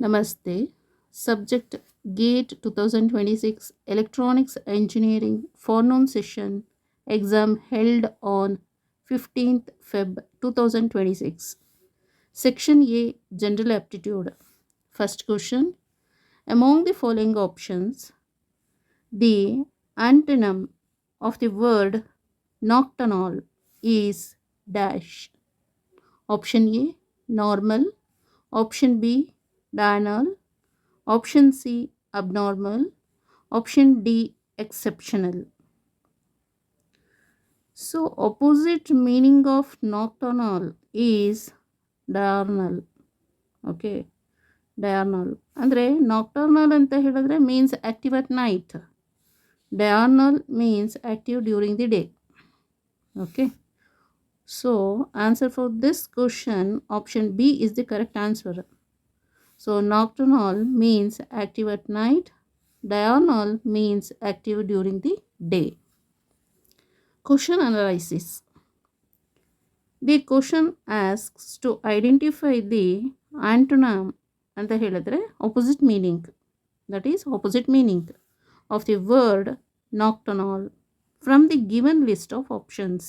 Namaste. Subject GATE 2026 Electronics Engineering Forenoon Session exam held on 15th Feb 2026. Section A General Aptitude. First question. Among the following options, the antonym of the word nocturnal is dash. Option A normal, option B diurnal, option C abnormal, option D exceptional. So opposite meaning of nocturnal is diurnal. Okay, diurnal ಅಂದರೆ nocturnal ಅಂತ ಹೇಳಿದ್ರೆ means active at night. Diurnal means active during the day. Okay, so answer for this question option B is the correct answer. So nocturnal means active at night, diurnal means active during the day. Question analysis. The question asks to identify the antonym ಅಂತ ಹೇಳಿದ್ರೆ opposite meaning, that is opposite meaning of the word nocturnal from the given list of options.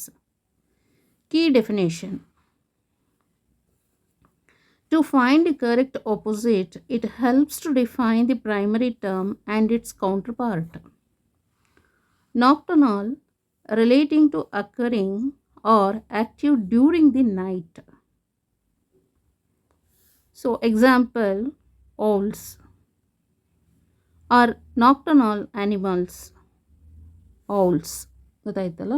Key definition. To find the correct opposite, it helps to define the primary term and its counterpart. Nocturnal, relating to occurring or active during the night. So example, owls are nocturnal animals. Owls ಗೊತ್ತಾಯ್ತಲ್ಲ,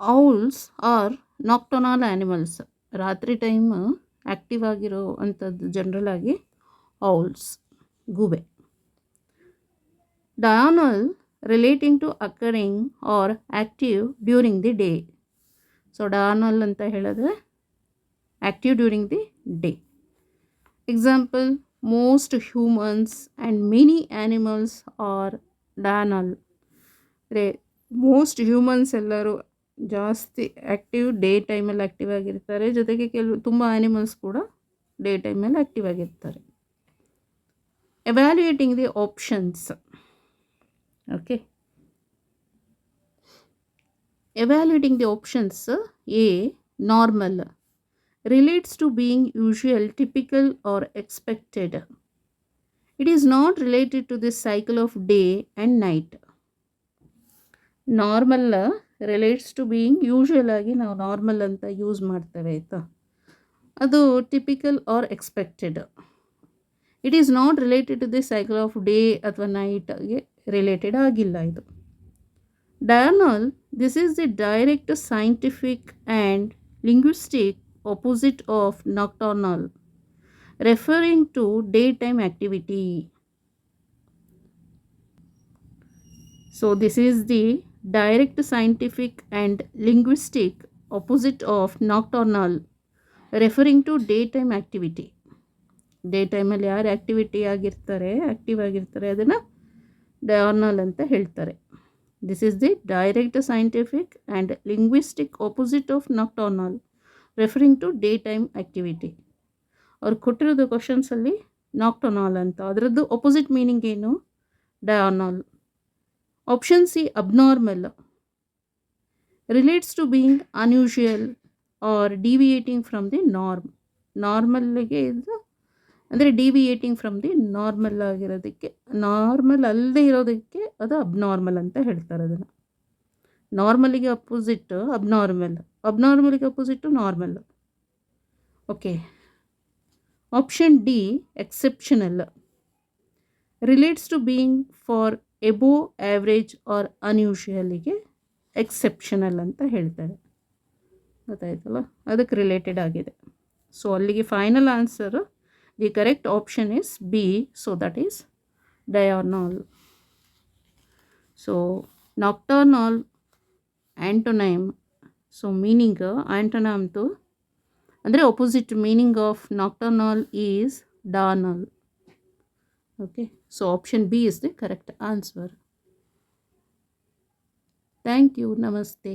owls are nocturnal animals, ರಾತ್ರಿ time active ಆಗಿರೋ ಅಂಥದ್ದು general ಆಗಿ owls, ಗೂಬೆ. Diurnal relating to occurring or active during the day. So diurnal ಅಂತ ಹೇಳಿದ್ರೆ active during the day. Example, most humans and many animals are diurnal. Most humans ಎಲ್ಲರೂ ಜಾಸ್ತಿ active day ಟೈಮಲ್ಲಿ active ಆಗಿರ್ತಾರೆ, ಜೊತೆಗೆ ತುಂಬ ಆ್ಯನಿಮಲ್ಸ್ ಕೂಡ ಡೇ ಟೈಮಲ್ಲಿ ಆ್ಯಕ್ಟಿವ್ ಆಗಿರ್ತಾರೆ. ಎವ್ಯಾಲ್ಯೂಯೇಟಿಂಗ್ the options. Okay, ಎವ್ಯಾಲ್ಯೂಯೇಟಿಂಗ್ the options. A normal, relates to being usual, typical or expected. It is not related to the cycle of day and night. Normal relates to being usual ಆಗಿ ನಾವು normal ಅಂತ use ಮಾಡ್ತೇವೆ ಆಯಿತಾ, ಅದು typical or expected. It is not related to the cycle of day ಅಥವಾ ನೈಟ್ಗೆ related ಆಗಿಲ್ಲ ಇದು. Diurnal, this is the direct scientific and linguistic opposite of nocturnal, referring to daytime activity. So this is the direct scientific and linguistic opposite of nocturnal, referring to daytime activity. Daytime ಅಲ್ಲಿ ಯಾರು activity ಆಗಿರ್ತಾರೆ, active ಆಗಿರ್ತಾರೆ, ಅದನ್ನು diurnal ಅಂತ ಹೇಳ್ತಾರೆ. This is the direct scientific and linguistic opposite of nocturnal, referring to day time activity. ಅವ್ರು ಕೊಟ್ಟಿರೋದು ಕ್ವಶನ್ಸಲ್ಲಿ ನಾಕ್ಟೊನಾಲ್ ಅಂತ, ಅದರದ್ದು ಅಪೋಸಿಟ್ ಮೀನಿಂಗ್ ಏನು? Diurnal. Option C abnormal, relates to being unusual or deviating from the norm. ನಾರ್ಮಲ್ಗೆ ಇದು ಅಂದರೆ deviating from the normal ಆಗಿರೋದಕ್ಕೆ, ನಾರ್ಮಲ್ ಅಲ್ಲದೆ ಇರೋದಕ್ಕೆ ಅದು ಅಬ್ನಾರ್ಮಲ್ ಅಂತ ಹೇಳ್ತಾರೆ ಅದನ್ನು. ನಾರ್ಮಲಿಗೆ ಅಪೋಸಿಟ್ ಅಬ್ನಾರ್ಮಲ್, ಅಬ್ನಾರ್ಮಲಿಗೆ opposite normal. Okay, option D exceptional, relates to being for above average or ಅನ್ಯೂಶುವಲಿಗೆ ಎಕ್ಸೆಪ್ಷನಲ್ ಅಂತ ಹೇಳ್ತಾರೆ. ಗೊತ್ತಾಯ್ತಲ್ಲ, ಅದಕ್ಕೆ ರಿಲೇಟೆಡ್ ಆಗಿದೆ. ಸೊ ಅಲ್ಲಿಗೆ final answer, the correct option is B. So that is diurnal. So nocturnal antonym. So meaning ಆ್ಯಂಟೊನಮ್ದು ಅಂದರೆ opposite meaning of nocturnal is diurnal. Okay, so option B is the correct answer. Thank you. Namaste.